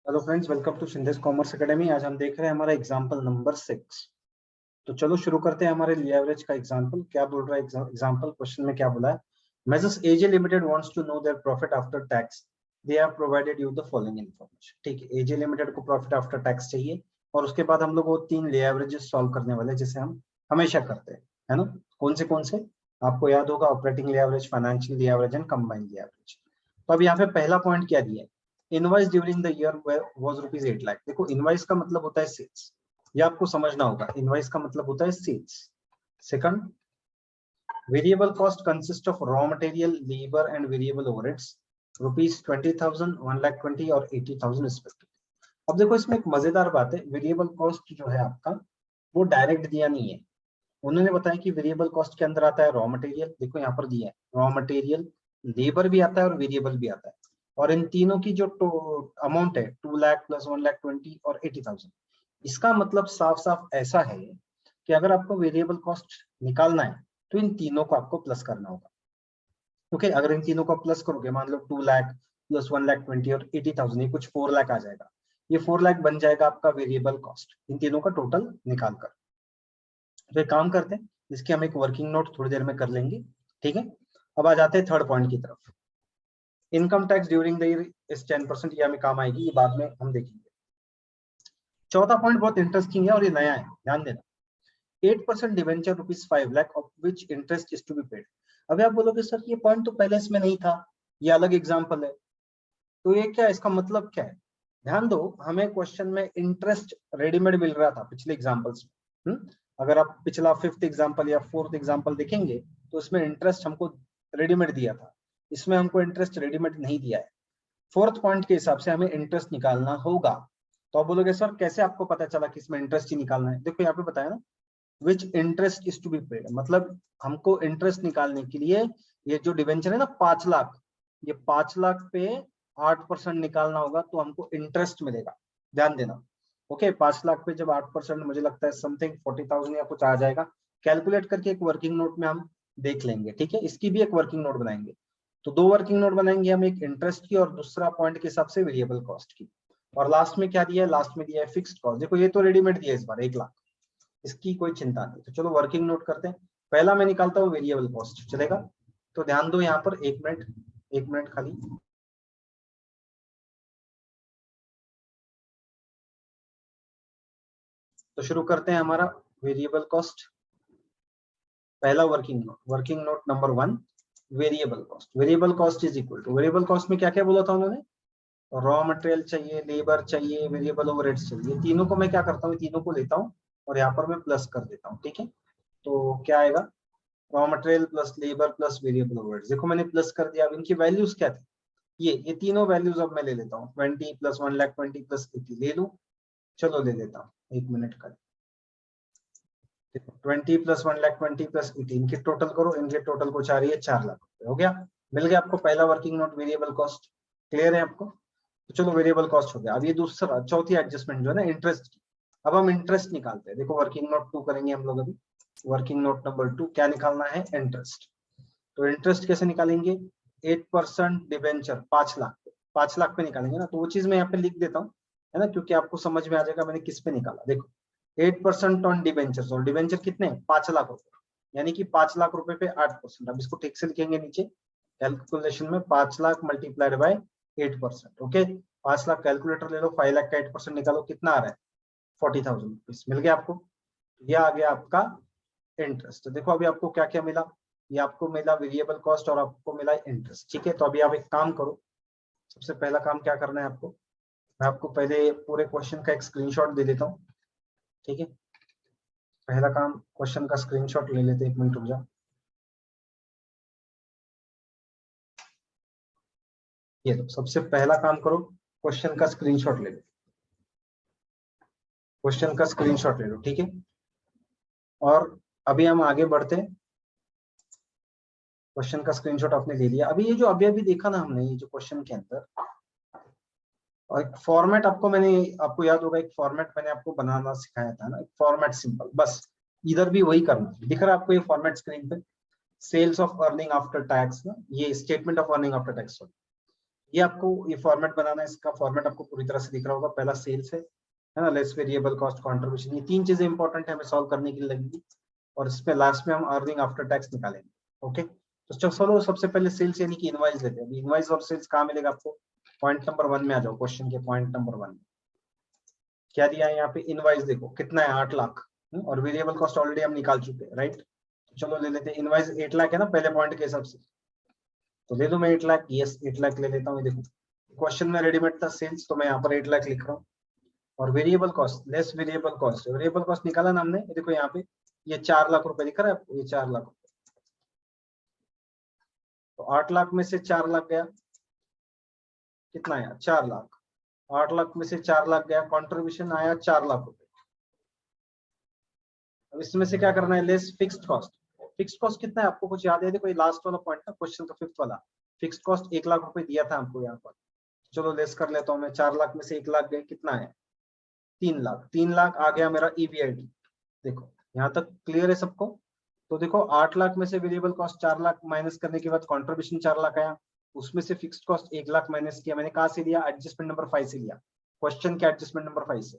Hello friends, welcome to Sindhe's commerce academy. आज हम देख रहे हैं हमारा एग्जांपल नंबर 6। तो चलो शुरू करते हैं हमारे लीवरेज का एग्जांपल। क्या बोल रहा है एग्जांपल? क्वेश्चन में क्या बोला है? Messrs AJ limited wants to know their profit after tax. They have provided you the following information. ठीक है, एजे लिमिटेड को प्रॉफिट आफ्टर टैक्स चाहिए और उसके बाद हम लोग वो 3 लीवरेजेस सॉल्व करने वाले हैं जैसे हम हमेशा करते हैं, है ना? कौन से आपको याद होगा? Operating leverage, financial leverage and combined leverage. तो अब यहाँ पे पहला पॉइंट क्या दिया है? Invoice during the year was rupees 8 lakh. देखो, इनवॉइस का मतलब होता है सेल्स, ये आपको समझना होगा। इनवॉइस का मतलब होता है sales. Second, variable cost consist of raw material, labour and variable overheads, rupees 20,000, 1,20,000 और 80,000 रिस्पेक्टिव। अब देखो, इसमें एक मजेदार बात है। वेरिएबल कॉस्ट जो है आपका, वो डायरेक्ट दिया नहीं है। उन्होंने बताया कि वेरिएबल कॉस्ट के अंदर आता है रॉ मटेरियल। देखो यहाँ पर दिया है रॉ मटेरियल, लेबर भी आता है और वेरिएबल भी आता है। और इन तीनों की जो अमाउंट है 2 लाख प्लस 1,20,000 और 80,000। इसका मतलब साफ साफ ऐसा है कि अगर आपको वेरिएबल कॉस्ट निकालना है तो इन तीनों को आपको प्लस करना होगा। ओके, अगर इन तीनों को प्लस करोगे, मान लो 2 लाख प्लस 1,20,000 और 80,000, ये कुछ 4 लाख आ जाएगा। ये 4 लाख बन जाएगा आपका वेरिएबल कॉस्ट, इन तीनों का टोटल निकालकर। तो एक काम करते हैं, इसकी हम एक वर्किंग नोट थोड़ी देर में कर लेंगे। ठीक है, अब आ जाते हैं थर्ड पॉइंट की तरफ। Income tax during the year is 10%। ये हमें काम आएगी, ये बाद में हम देखेंगे। चौथा पॉइंट बहुत इंटरेस्टिंग है और ये नया है, ध्यान देना। 8% debenture rupees 5 lakh of which interest is to be paid. अभी आप बोलोगे सर ये पॉइंट तो पहले इसमें नहीं था, ये अलग एग्जाम्पल है, तो ये क्या है, इसका मतलब क्या है? ध्यान दो, हमें क्वेश्चन में इंटरेस्ट रेडीमेड मिल रहा था पिछले एग्जाम्पल्स में। अगर आप पिछला 5th एग्जाम्पल या 4th एग्जाम्पल देखेंगे तो इसमें इंटरेस्ट हमको रेडीमेड दिया था, इसमें हमको इंटरेस्ट रेडीमेड नहीं दिया है। 4th पॉइंट के हिसाब से हमें इंटरेस्ट निकालना होगा। तो आप बोलोगे सर कैसे आपको पता चला कि इसमें इंटरेस्ट ही निकालना है? देखो यहाँ पे बताया ना, which interest is to be paid, मतलब हमको इंटरेस्ट निकालने के लिए ये जो डिवेंचर है ना 5 लाख, ये 5 लाख पे 8% निकालना होगा तो हमको इंटरेस्ट मिलेगा। ध्यान देना। ओके, 5 लाख पे जब 8%, मुझे लगता है समथिंग 40,000 या कुछ आ जाएगा। कैलकुलेट करके एक वर्किंग नोट में हम देख लेंगे। ठीक है, इसकी भी एक वर्किंग नोट बनाएंगे। तो 2 वर्किंग नोट बनाएंगे हम, एक इंटरेस्ट की और दूसरा पॉइंट के हिसाब से वेरिएबल कॉस्ट की। और लास्ट में क्या दिया है? लास्ट में दिया है फिक्स्ड कॉस्ट। देखो ये तो रेडीमेड दिया है इस बार 1 लाख, इसकी कोई चिंता नहीं। तो चलो वर्किंग नोट करते हैं। पहला मैं निकालता हूँ वेरिएबल कॉस्ट, चलेगा? तो ध्यान दो यहाँ पर, 1 मिनट खाली। तो शुरू करते हैं हमारा वेरिएबल कॉस्ट। पहला working note number 1, variable cost. Variable cost is equal to, variable cost में क्या क्या बोला था उन्होंने? रॉ मटेरियल चाहिए, लेबर चाहिए, वेरिएबल ओवरहेड्स चाहिए। तीनों को मैं क्या करता हूँ, तीनों को लेता हूँ और यहाँ पर मैं प्लस कर देता हूँ। ठीक है, तो क्या आएगा? Raw material plus labour plus variable overheads. देखो मैंने प्लस कर दिया। अब इनकी वैल्यूज क्या थी? ये तीनों वैल्यूज अब मैं ले लेता हूँ। 20 प्लस 1,20,000 प्लस 80 ले लूँ। चलो ले लेता हूँ, 1 मिनट का। 20 प्लस 1,20,000 प्लस 80, इनके टोटल करो, इनके टोटल को 4 है, 4 लाख रुपए हो गया। मिल गया आपको पहला working note, variable cost. Clear है आपको? तो चलो वेरिएबल कॉस्ट हो गया। अब ये दूसरा, चौथी एडजस्टमेंट जो है ना, इंटरेस्ट की। अब हम इंटरेस्ट निकालते हैं। देखो वर्किंग नोट 2 करेंगे हम लोग अभी। वर्किंग नोट नंबर 2 क्या निकालना है? इंटरेस्ट। तो इंटरेस्ट कैसे निकालेंगे? 8% डिवेंचर 5 लाख पे, 5 लाख पे निकालेंगे ना। तो वो चीज मैं यहाँ पे लिख देता हूँ, है ना, क्योंकि आपको समझ में आ जाएगा मैंने किस पे निकाला। देखो 8% ऑन डिवेंचर, और डिवेंचर कितने? 5 लाख रुपए, यानी कि 5 लाख रुपए पे 8%। अब इसको ठीक से लिखेंगे नीचे कैलकुलेशन में, 5 lakh multiplied by 8%। Okay, 5 lakh calculator ले लो, 5 लाख का 8% निकालो, कितना आ रहा है? 40,000 रुपीज। मिल गया आपको? यह आ गया आपका इंटरेस्ट। देखो अभी आपको क्या क्या मिला? ये आपको मिला वेरिएबल कॉस्ट और आपको मिला इंटरेस्ट। ठीक है, तो अभी आप एक काम करो। सबसे पहला काम क्या करना है आपको? मैं आपको पहले पूरे क्वेश्चन का एक स्क्रीनशॉट दे देता हूँ। ठीक है, पहला काम क्वेश्चन का स्क्रीनशॉट ले लेते, 1 मिनट रुक जाओ। ये तो सबसे पहला काम करो, क्वेश्चन का स्क्रीनशॉट ले लो। क्वेश्चन का स्क्रीनशॉट ले लो, ठीक है। और अभी हम आगे बढ़ते हैं। क्वेश्चन का स्क्रीनशॉट आपने ले लिया। अभी ये जो अभी अभी देखा ना हमने, ये जो क्वेश्चन के अंदर, और एक फॉर्मेट आपको याद होगा, एक फॉर्मेट मैंने आपको बनाना सिखाया था ना, एक फॉर्मेट सिंपल, बस इधर भी वही करना है। दिख रहा है आपको ये फॉर्मेट स्क्रीन पे? Sales of earning after tax ना, ये statement of earning after tax. ये आपको ये फॉर्मेट बनाना है, इसका फॉर्मेट आपको पूरी तरह से दिख रहा होगा। पहला सेल्स है ना, लेस वेरिएबल कॉस्ट कंट्रीब्यूशन, ये तीन चीजें इंपॉर्टेंट है हमें सॉल्व करने के लिए लगेगी, और इसमें लास्ट में हम अर्निंग आफ्टर टैक्स निकालेंगे। ओके, तो चलो सबसे पहले सेल्स यानी कि इनवाइस लेते हैं। इनवाइस और सेल्स कहाँ मिलेगा आपको? पॉइंट नंबर 1 में आ जाओ, क्वेश्चन के पॉइंट नंबर 1 क्या दिया है यहाँ पे? इनवाइस देखो कितना है, 8 लाख, और वेरिएबल कॉस्ट ऑलरेडी हम निकाल चुके हैं, राइट। चलो ले लेते हैं, इनवाइस 8 लाख है ना पहले पॉइंट के हिसाब से, तो ले लूं मैं 8 लाख, यस 8 लाख ले लेता हूँ। देखो क्वेश्चन में रेडीमेड था सेल्स, तो मैं यहाँ पर 8 लाख लिख रहा हूँ। और variable cost less variable cost निकाला ना हमने, देखो यहाँ पे ये 4 लाख रुपए दिख रहा है आपको, ये 4 लाख रुपए। तो 8 लाख में से 4 लाख गया, कितना आया? 4 लाख। 8 लाख में से 4 लाख गया, कंट्रीब्यूशन आया 4 लाख रुपए। अब इसमें से क्या करना है? Less fixed cost. Fixed cost कितना है आपको कुछ याद है? देखो ये लास्ट वाला पॉइंट था क्वेश्चन का, फिफ्थ वाला। फिक्स्ड कॉस्ट 1 लाख रुपए दिया था हमको यहाँ पर। चलो लेस कर लेता हूँ मैं, 4 लाख में से 1 लाख गए, कितना है? 3 लाख। 3 लाख आ गया मेरा ईबीआईटी। देखो यहाँ तक क्लियर है सबको? तो देखो 8 लाख में से वेरिएबल कॉस्ट 4 लाख माइनस करने के बाद कंट्रीब्यूशन 4 लाख आया, उसमें से फिक्स्ड कॉस्ट 1 लाख माइनस किया मैंने, कहाँ से लिया? एडजस्टमेंट नंबर 5 से लिया, क्वेश्चन के एडजस्टमेंट नंबर 5 से।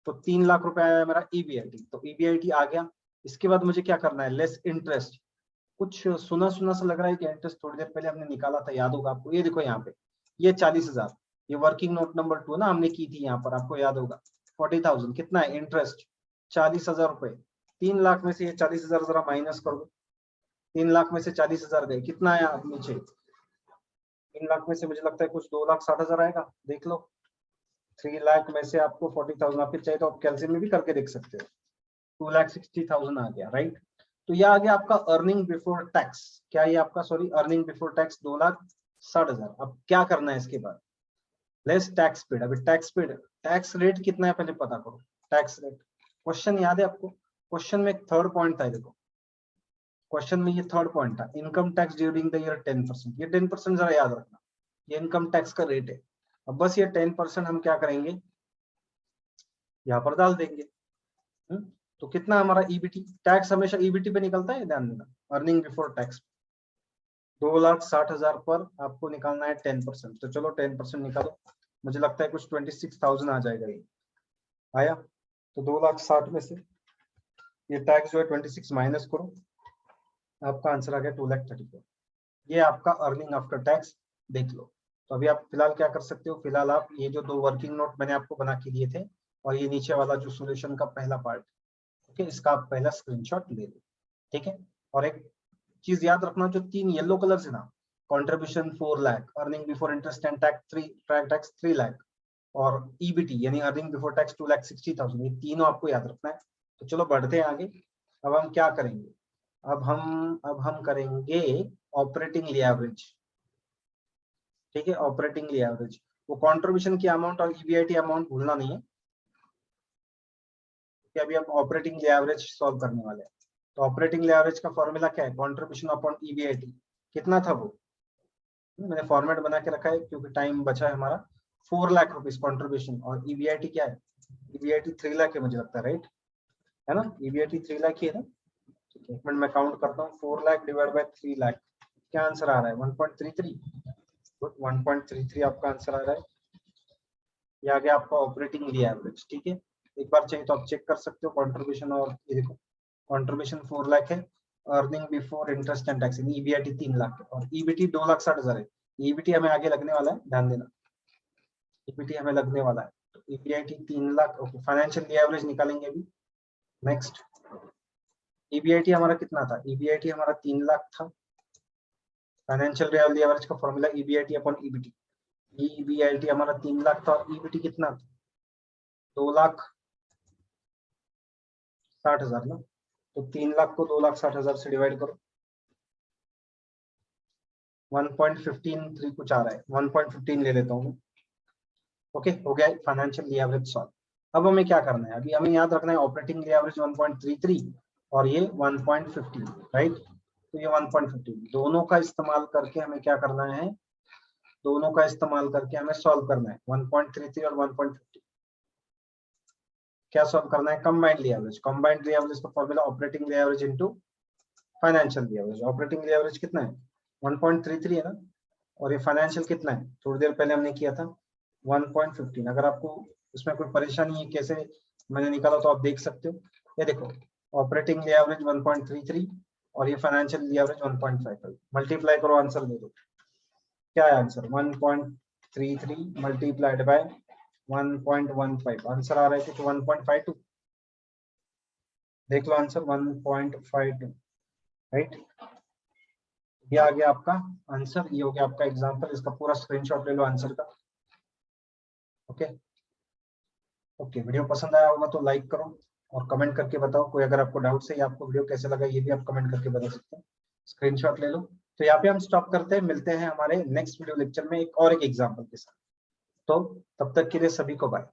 तो 3 लाख रुपए आया मेरा ईबीआईटी, तो ईबीआईटी आ गया। इसके बाद मुझे क्या करना है? Less interest. कुछ सुना सुना सा लग रहा है कि इंटरेस्ट थोड़ी देर पहले हमने निकाला था, याद होगा आपको। ये देखो यहाँ पे ये 40,000, ये वर्किंग नोट नंबर 2 ना हमने की थी यहाँ पर, आपको याद होगा। 40,000 कितना है इंटरेस्ट? 40,000 रुपए। 3 लाख में से ये 40,000 जरा माइनस कर दो। 3 लाख में से 40,000 गए, कितना आया अब नीचे? 3 लाख में से मुझे लगता है कुछ 2,60,000 आएगा, देख लो। 3 लाख में से आपको 40,000, आप चाहे तो आप कैलसियम में भी करके देख सकते हो। 2,60,000 आ गया, राइट। तो यह आ गया आपका अर्निंग बिफोर टैक्स। क्या ये आपका, सॉरी, अर्निंग बिफोर टैक्स 2,60,000। अब क्या करना है इसके बाद? Less tax paid. अभी टैक्स पेड, टैक्स रेट कितना है पहले पता करो। टैक्स रेट क्वेश्चन याद है आपको? क्वेश्चन में एक थर्ड पॉइंट था, देखो क्वेश्चन में ये थर्ड पॉइंट था, income tax during the year 10%। ये 10% जरा याद रखना, ये इनकम टैक्स का रेट है। अब बस ये 10% हम क्या करेंगे, यहाँ पर डाल देंगे। तो कितना हमारा ईबीटी? टैक्स हमेशा ईबीटी पे निकलता है, ध्यान देना। अर्निंग बिफोर टैक्स 2,60,000 पर आपको निकालना है 10%। तो चलो 10% निकालो, मुझे लगता है कुछ 26,000 आ जाएगा। ये आया, तो 2,60,000 में से ये टैक्स जो है 26 माइनस करो, आपका आंसर आ गया 2,34,000। ये आपका अर्निंग आफ्टर टैक्स, देख लो। तो अभी आप फिलहाल क्या कर सकते हो? फिलहाल आप ये जो 2 वर्किंग नोट मैंने आपको बना के दिए थे, और ये नीचे वाला जो सोल्यूशन का पहला पार्ट, ओके, इसका आप पहला स्क्रीनशॉट ले लो, ठीक है। और एक चीज याद रखना, जो 3 येलो कलर है ना, contribution 4 lakh, earning before interest and tax 3 lakh, और ईबीटी यानी अर्निंग बिफोर टैक्स 2,60,000, ये तीनों आपको याद रखना है। तो चलो बढ़ते हैं आगे। अब हम क्या करेंगे? अब हम करेंगे ऑपरेटिंग एवरेज, ठीक है। ऑपरेटिंग एवरेज, वो कंट्रीब्यूशन की अमाउंट और ईबीआईटी अमाउंट भूलना नहीं है, कि अभी हम ऑपरेटिंग एवरेज सॉल्व करने वाले हैं। तो ऑपरेटिंग एवरेज का फॉर्मूला क्या है? Contribution upon EBIT. कितना था वो? मैंने फॉर्मेट बना के रखा है क्योंकि टाइम बचा है हमारा। 4 लाख रुपीज कंट्रीब्यूशन, और ईबीआईटी क्या है? ईबीआईटी 3 लाख है मुझे लगता है, राइट, है ना? ईबीआईटी 3 लाख ही है ना? ठीक है, एक मिनट में काउंट करता हूँ। 4 लाख डिवाइड बाय 3 लाख, क्या आंसर आ रहा है? 1.33। गुड, 1.33 आपका आंसर आ रहा है। ये आ गया आपका ऑपरेटिंग एवरेज, ठीक है। एक बार चाहिए तो आप चेक कर सकते हो कंट्रीब्यूशन, और ये देखो कंट्रीब्यूशन 4 लाख है, earning before interest and tax EBIT 3 lakh है, और ईबीटी 2,60,000 है। ईबीटी हमें आगे लगने वाला है, ध्यान देना, ईबीटी हमें लगने वाला है। तो EBIT 3 lakh, okay. Financial average निकालेंगे अभी, नेक्स्ट। ईबीआईटी हमारा कितना था? ईबीआईटी हमारा 3 लाख था। फाइनेंशियल एवरेज का formula EBIT upon EBT. EBIT हमारा 3 लाख था, और ईबीटी कितना था? 2,60,000 ना। तो 3 लाख को 2,60,000 से डिवाइड करो, 1.153 कुछ आ रहा है, 1.15 ले लेता हूँ। ओके, हो गया फाइनेंशियल एवरेज सॉल्व। अब हमें क्या करना है? अभी हमें याद रखना है ऑपरेटिंग एवरेज 1.33 और ये 1.15, राइट। तो ये 1.15 दोनों का इस्तेमाल करके हमें क्या करना है? दोनों का इस्तेमाल करके हमें सॉल्व करना है 1.33 और 1.15। क्या सॉल्व करना है? Combined average. कंबाइंड एवरेज का formula operating average into financial average. Operating average कितना है? 1.33 है ना, और ये फाइनेंशियल कितना है, थोड़ी देर पहले हमने किया था 1.15। अगर आपको इसमें कोई परेशानी है कैसे मैंने निकाला तो आप देख सकते हो। ये देखो ऑपरेटिंग एवरेज 1.33 और ये फाइनेंशियल एवरेज 1.55। मल्टीप्लाई करो, आंसर दे दो। क्या है आंसर? 1.33 multiplied by 1.15। आंसर आ रहा है कि 1.52। देख लो आंसर 1.52, राइट। ये आ गया आपका आंसर, ये हो गया आपका एग्जांपल। इसका पूरा स्क्रीनशॉट ले लो आंसर का। ओके ओके, वीडियो पसंद आया होगा तो लाइक करो और कमेंट करके बताओ। कोई अगर आपको डाउट है या आपको वीडियो कैसे लगा ये भी आप कमेंट करके बता सकते हैं। स्क्रीनशॉट ले लो। तो यहाँ पे हम स्टॉप करते हैं, मिलते हैं हमारे नेक्स्ट वीडियो लेक्चर में एक और एक एग्जांपल के साथ। तो तब तक के लिए सभी को बाय।